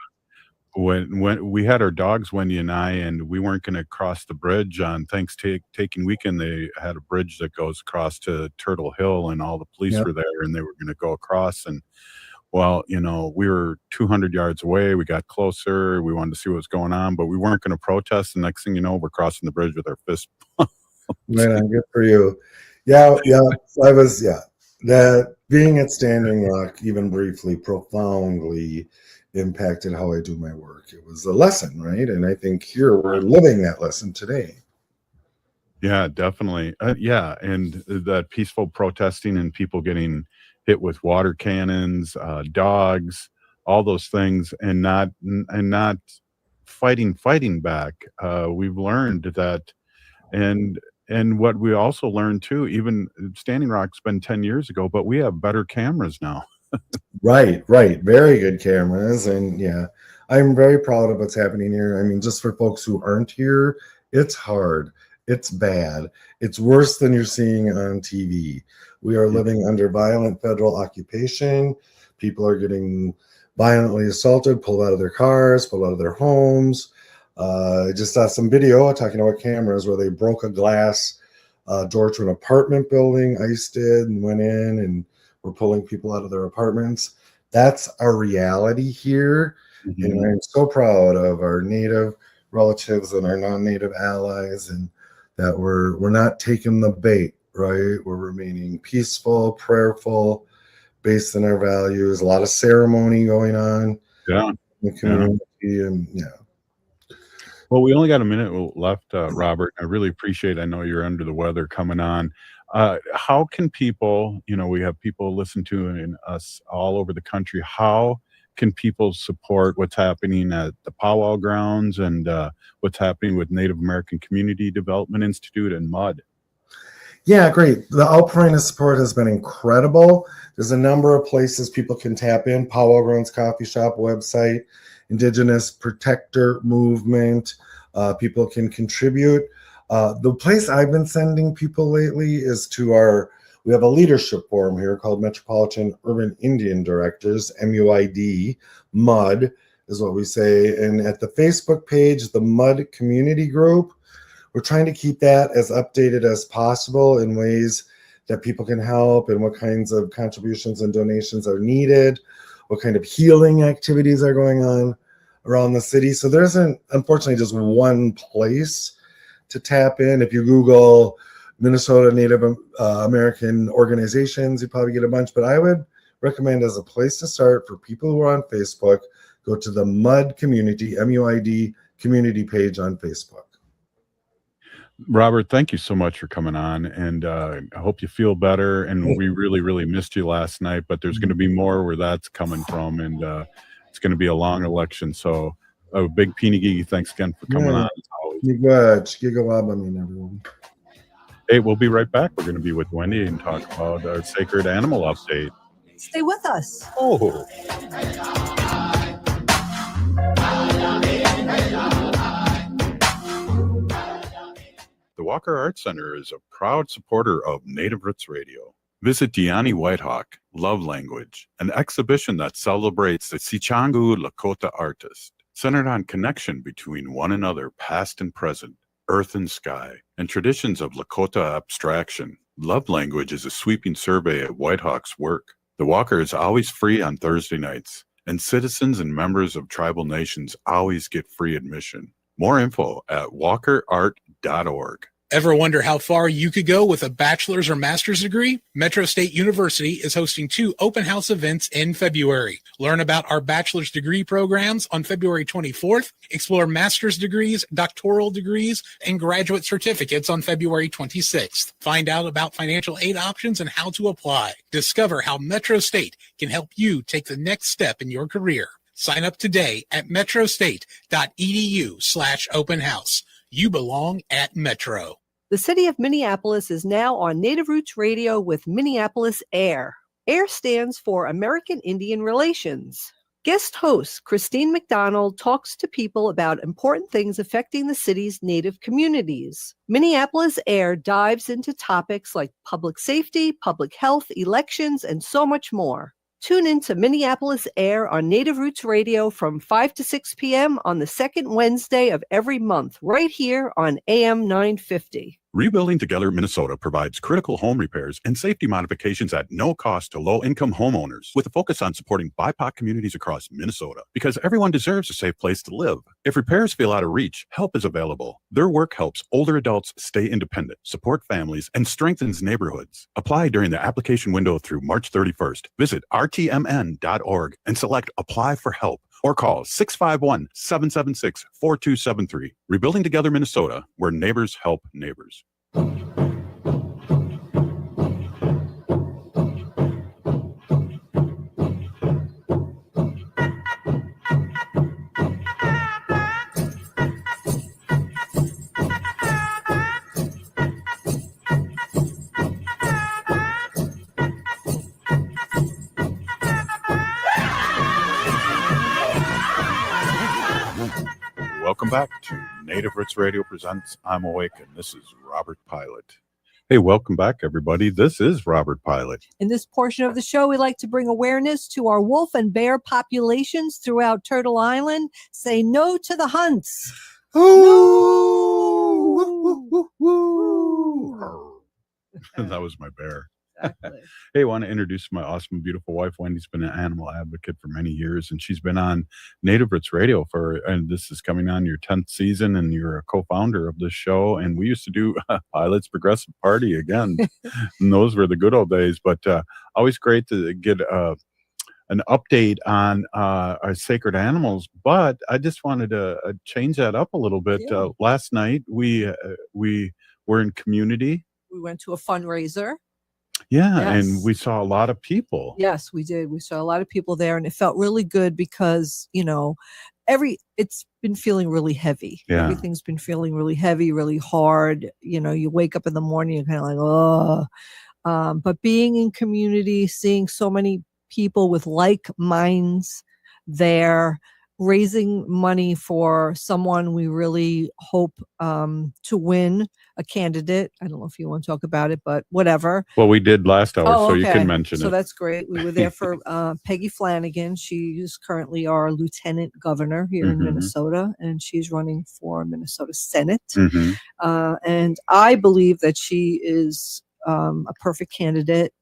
When we had our dogs, Wendy and I, and we weren't going to cross the bridge on Thanksgiving weekend, they had a bridge that goes across to Turtle Hill, and all the police Yep. were there, and they were going to go across. And well, we were 200 yards away. We got closer. We wanted to see what was going on, but we weren't going to protest. The next thing you know, we're crossing the bridge with our fists. Right on, good for you. Yeah. That being at Standing Rock, even briefly, profoundly impacted how I do my work. It was a lesson, right? And I think here we're living that lesson today. Yeah, definitely. Yeah, and that peaceful protesting and people getting hit with water cannons, dogs, all those things, and not fighting back. We've learned that, and what we also learned too. Even Standing Rock's been 10 years ago, but we have better cameras now. Right. Very good cameras. And yeah, I'm very proud of what's happening here. I mean, just for folks who aren't here, it's hard. It's bad. It's worse than you're seeing on TV. We are living under violent federal occupation. People are getting violently assaulted, pulled out of their cars, pulled out of their homes. I just saw some video talking about cameras where they broke a glass door to an apartment building. ICE did, and went in and were pulling people out of their apartments. That's our reality here. Mm-hmm. And I'm so proud of our Native relatives and our non-Native allies, and that we're not taking the bait, right? We're remaining peaceful, prayerful, based on our values. A lot of ceremony going on Yeah. in the community, and yeah. Well, we only got a minute left, Robert. I really appreciate it. I know you're under the weather coming on. How can people, we have people listen to us all over the country. How can people support what's happening at the powwow grounds and what's happening with Native American Community Development Institute and MUD? Yeah, great. The outpouring of support has been incredible. There's a number of places people can tap in. Powwow Grounds Coffee Shop website, Indigenous Protector Movement. People can contribute. The place I've been sending people lately is to we have a leadership forum here called Metropolitan Urban Indian Directors, MUID. MUD is what we say. And at the Facebook page, the MUD Community Group, we're trying to keep that as updated as possible in ways that people can help, and what kinds of contributions and donations are needed, what kind of healing activities are going on around the city. So there isn't, unfortunately, just one place to tap in. If you Google Minnesota Native American organizations, you probably get a bunch, but I would recommend as a place to start for people who are on Facebook, go to the MUD community, MUID community page on Facebook. Robert, thank you so much for coming on, and I hope you feel better. And we really, really missed you last night, but there's going to be more where that's coming from, and it's going to be a long election. So a big Pinigigi, thanks again for coming on. As always. Everyone. Hey, we'll be right back. We're going to be with Wendy and talk about our sacred animal update. Stay with us. Oh. The Walker Arts Center is a proud supporter of Native Roots Radio. Visit Diani Whitehawk, Love Language, an exhibition that celebrates the Sichangu Lakota artist, centered on connection between one another, past and present, earth and sky, and traditions of Lakota abstraction. Love language is a sweeping survey at Whitehawk's work. The Walker is always free on Thursday nights, and citizens and members of tribal nations always get free admission. More info at walkerart.org. Ever wonder how far you could go with a bachelor's or master's degree? Metro State University is hosting 2 open house events in February. Learn about our bachelor's degree programs on February 24th, explore master's degrees, doctoral degrees, and graduate certificates on February 26th. Find out about financial aid options and how to apply. Discover how Metro State can help you take the next step in your career. Sign up today at metrostate.edu/open house. You belong at Metro. The city of Minneapolis is now on Native Roots Radio with Minneapolis AIR. AIR stands for American Indian Relations. Guest host Christine McDonald talks to people about important things affecting the city's Native communities. Minneapolis AIR dives into topics like public safety, public health, elections, and so much more. Tune in to Minneapolis AIR on Native Roots Radio from 5 to 6 p.m. on the second Wednesday of every month, right here on AM 950. Rebuilding Together Minnesota provides critical home repairs and safety modifications at no cost to low-income homeowners, with a focus on supporting BIPOC communities across Minnesota, because everyone deserves a safe place to live. If repairs feel out of reach, help is available. Their work helps older adults stay independent, support families, and strengthens neighborhoods. Apply during the application window through March 31st. Visit rtmn.org and select Apply for Help, or call 651-776-4273. Rebuilding Together Minnesota, where neighbors help neighbors. Welcome back to Native Roots Radio presents I'm Awake, and this is Robert Pilot. Hey, welcome back, everybody. This is Robert Pilot. In this portion of the show, we like to bring awareness to our wolf and bear populations throughout Turtle Island. Say no to the hunts. No! That was my bear. Exactly. Hey, I want to introduce my awesome, beautiful wife. Wendy's been an animal advocate for many years, and she's been on Native Roots Radio and this is coming on your 10th season, and you're a co-founder of this show. And we used to do Pilot's Progressive Party again, and those were the good old days. But always great to get an update on our sacred animals. But I just wanted to change that up a little bit. Yeah. Last night, we were in community. We went to a fundraiser. Yeah, Yes. and we saw a lot of people. Yes, we did. We saw a lot of people there, and it felt really good because, it's been feeling really heavy. Yeah. Everything's been feeling really heavy, really hard. You wake up in the morning, you're kind of like, oh. But being in community, seeing so many people with like minds there, raising money for someone we really hope to win, a candidate. I don't know if you want to talk about it, but whatever. Well, we did last hour, so you okay. can mention it. So that's great. We were there for Peggy Flanagan. She is currently our lieutenant governor here in Minnesota, and she's running for Minnesota Senate. And I believe that she is a perfect candidate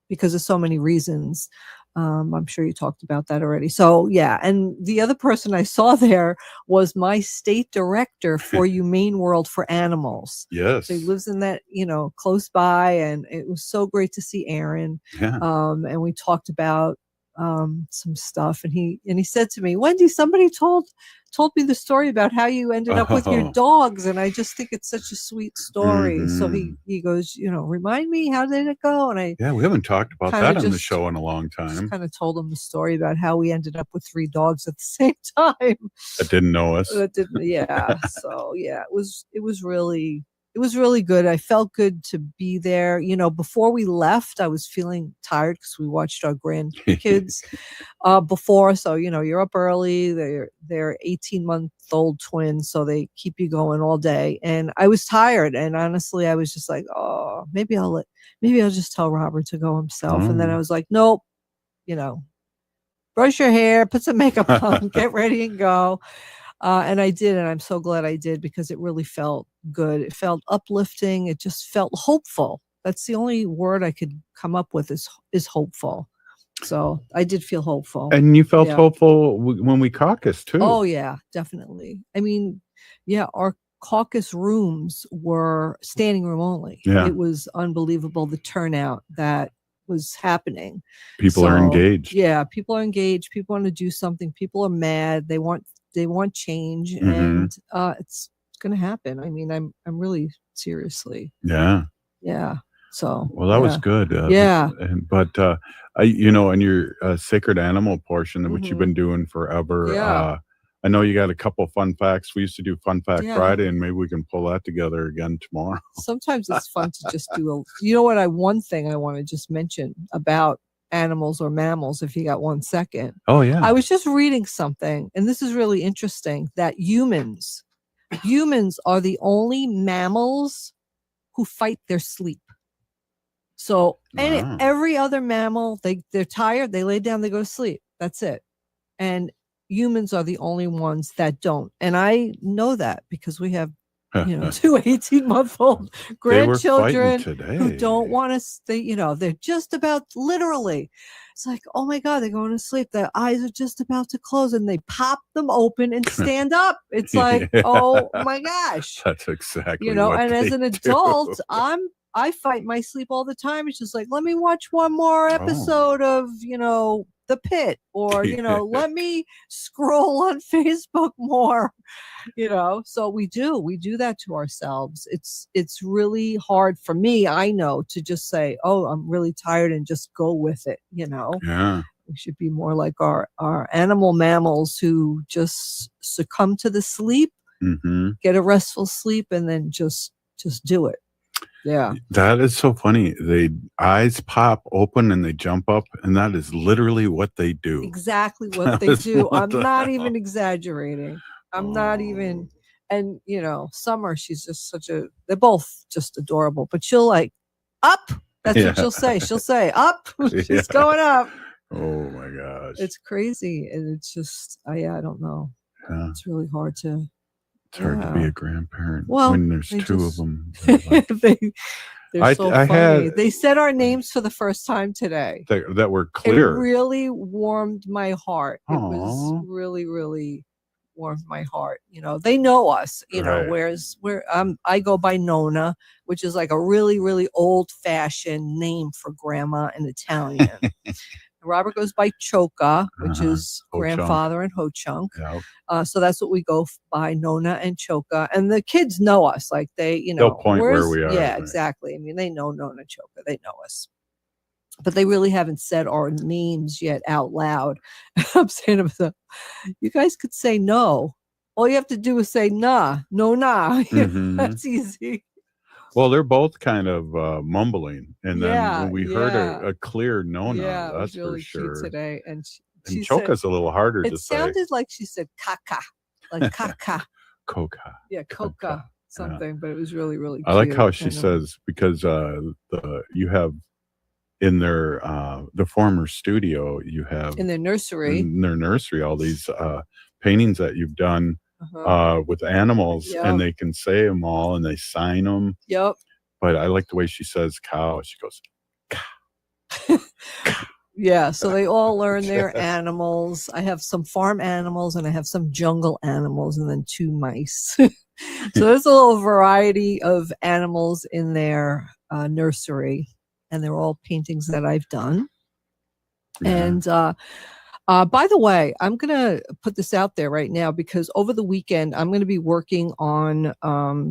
because of so many reasons. I'm sure you talked about that already. So yeah, and the other person I saw there was my state director for Humane World for Animals. Yes. So he lives in that, close by, and it was so great to see Aaron. Yeah. And we talked about some stuff, and he said to me, Wendy, somebody told me the story about how you ended up with your dogs, and I just think it's such a sweet story. So he goes, remind me, how did it go? And we haven't talked about that on the show in a long time. Kind of told him the story about how we ended up with 3 dogs at the same time That didn't know us. that didn't. Yeah. So yeah, it was really good. I felt good to be there. Before we left, I was feeling tired because we watched our grandkids before. So, you're up early. They're 18-month-old twins, so they keep you going all day. And I was tired. And honestly, I was just like, oh, maybe I'll just tell Robert to go himself. And then I was like, nope, brush your hair, put some makeup on, get ready and go. And I did, and I'm so glad I did because it really felt good. It felt uplifting. It just felt hopeful. That's the only word I could come up with is hopeful. So I did feel hopeful. And you felt Yeah. hopeful when we caucused too. Oh yeah, definitely. I mean, yeah, our caucus rooms were standing room only. Yeah. It was unbelievable the turnout that was happening. People are engaged. Yeah, people are engaged. People want to do something. People are mad. They want change, Mm-hmm. and it's going to happen. I mean, I'm really seriously. Yeah. Yeah. So well, that was good. Yeah. But in your sacred animal portion, which you've Mhm. been doing forever, Yeah. I know you got a couple fun facts. We used to do Fun Fact Yeah. Friday, and maybe we can pull that together again tomorrow. Sometimes it's fun to just do one thing I want to just mention about animals or mammals, if you got 1 second. Oh yeah. I was just reading something, and this is really interesting, that humans are the only mammals who fight their sleep. So Wow. every other mammal, they're tired, they lay down, they go to sleep. That's it. And humans are the only ones that don't. And I know that because we have, two 18-month-old grandchildren who don't want to stay, they're just about literally. It's like, oh my God, they're going to sleep. Their eyes are just about to close and they pop them open and stand up. It's like, oh my gosh. That's exactly And as an adult, I fight my sleep all the time. It's just like, let me watch one more episode of, The Pit, or, let me scroll on Facebook more, so we do that to ourselves. It's really hard for me, I know, to just say, oh, I'm really tired and just go with it, Yeah. We should be more like our animal mammals who just succumb to the sleep, Mm-hmm. get a restful sleep, and then just do it. Yeah. That is so funny. They eyes pop open and they jump up, and that is literally what they do. Exactly what they do. I'm not even exaggerating. I'm not even. And Summer, she's just they're both just adorable, but she'll like up. That's what she'll say. She'll say up. She's going up. Oh my gosh. It's crazy. And it's just, I don't know. Yeah. It's really hard to. It's hard to be a grandparent Well, when there's two of them. They're so funny. They said our names for the first time today. That were clear. It really warmed my heart. It was really, really warmed my heart. They know us, Right. whereas I go by Nona, which is like a really, really old fashioned name for grandma in Italian. Robert goes by Choka, which is grandfather and Ho-Chunk. Yep. So that's what we go by, Nona and Choka. And the kids know us. Like they'll point where we are. Yeah, right. exactly. I mean, they know Nona and Choka. They know us. But they really haven't said our names yet out loud. I'm saying to them, you guys could say no. All you have to do is say nah, no nah. Mhm. That's easy. Well, they're both kind of mumbling, and then when we heard yeah. a clear Nona, Yeah, it that's was really for sure. cute today. And And she said, Choka's a little harder to it say. sounded like she said caca, like caca. Coca. Yeah, coca something, but it was really, really cute. I like how she And, says, because you have in their the former studio, you have in their nursery, all these paintings that you've done with animals, Yep. and they can say them all and they sign them. Yep. But I like the way she says cow. She goes, yeah, so they all learn their animals. I have some farm animals and I have some jungle animals, and then 2 mice. So there's a little variety of animals in their nursery, and they're all paintings that I've done. Yeah. And by the way, I'm going to put this out there right now, because over the weekend, I'm going to be working on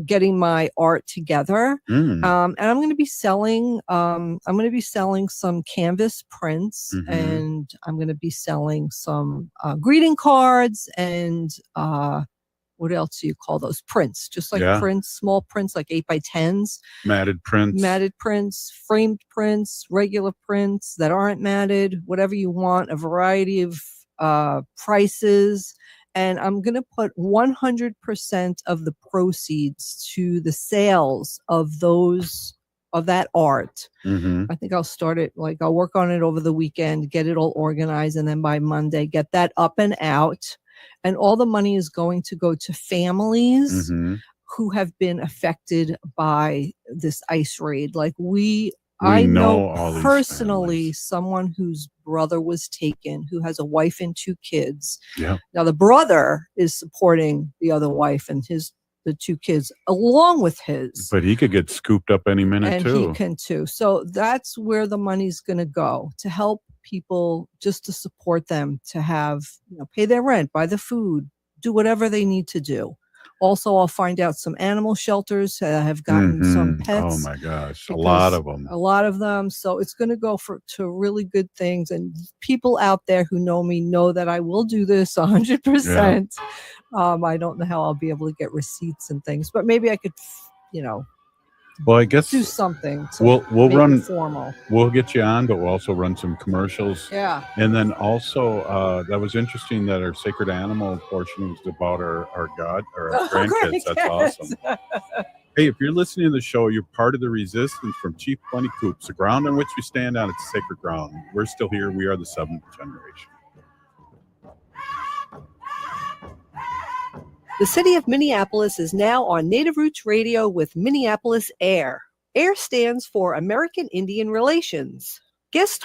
getting my art together. And I'm going to be selling, some canvas prints, and I'm going to be selling some greeting cards and what else do you call those? Prints, just like prints, small prints, like 8x10s. matted prints, framed prints, regular prints that aren't matted, whatever you want, a variety of prices. And I'm going to put 100% of the proceeds to the sales of that art. I think I'll start it, I'll work on it over the weekend, get it all organized, and then by Monday, get that up and out. And all the money is going to go to families Mhm. who have been affected by this ice raid. Like We I know know all these personally families. someone whose brother was taken, who has a wife and 2 kids. Yeah. Now the brother is supporting the other wife and the 2 kids along with his. But he could get scooped up any minute And too. he can too. So that's where the money's going to go, to help people, just to support them, to have, pay their rent, buy the food, do whatever they need to do. Also, I'll find out some animal shelters have gotten some Mhm. pets. Oh my gosh, a lot because of them. A lot of them. So it's going to go to really good things. And people out there who know me know that I will do this 100%. I don't know how I'll be able to get receipts and things, but maybe I could, Well, I guess do something to we'll make run it formal. We'll get you on, but we'll also run some commercials. Yeah. And then also, that was interesting that our sacred animal portion was about our God or our grandkids. That's awesome. Hey, if you're listening to the show, you're part of the resistance from Chief Plenty Coops, the ground on which we stand on. It's sacred ground. We're still here. We are the 7th generation. The city of Minneapolis is now on Native Roots Radio with Minneapolis AIR. AIR stands for American Indian Relations. Guest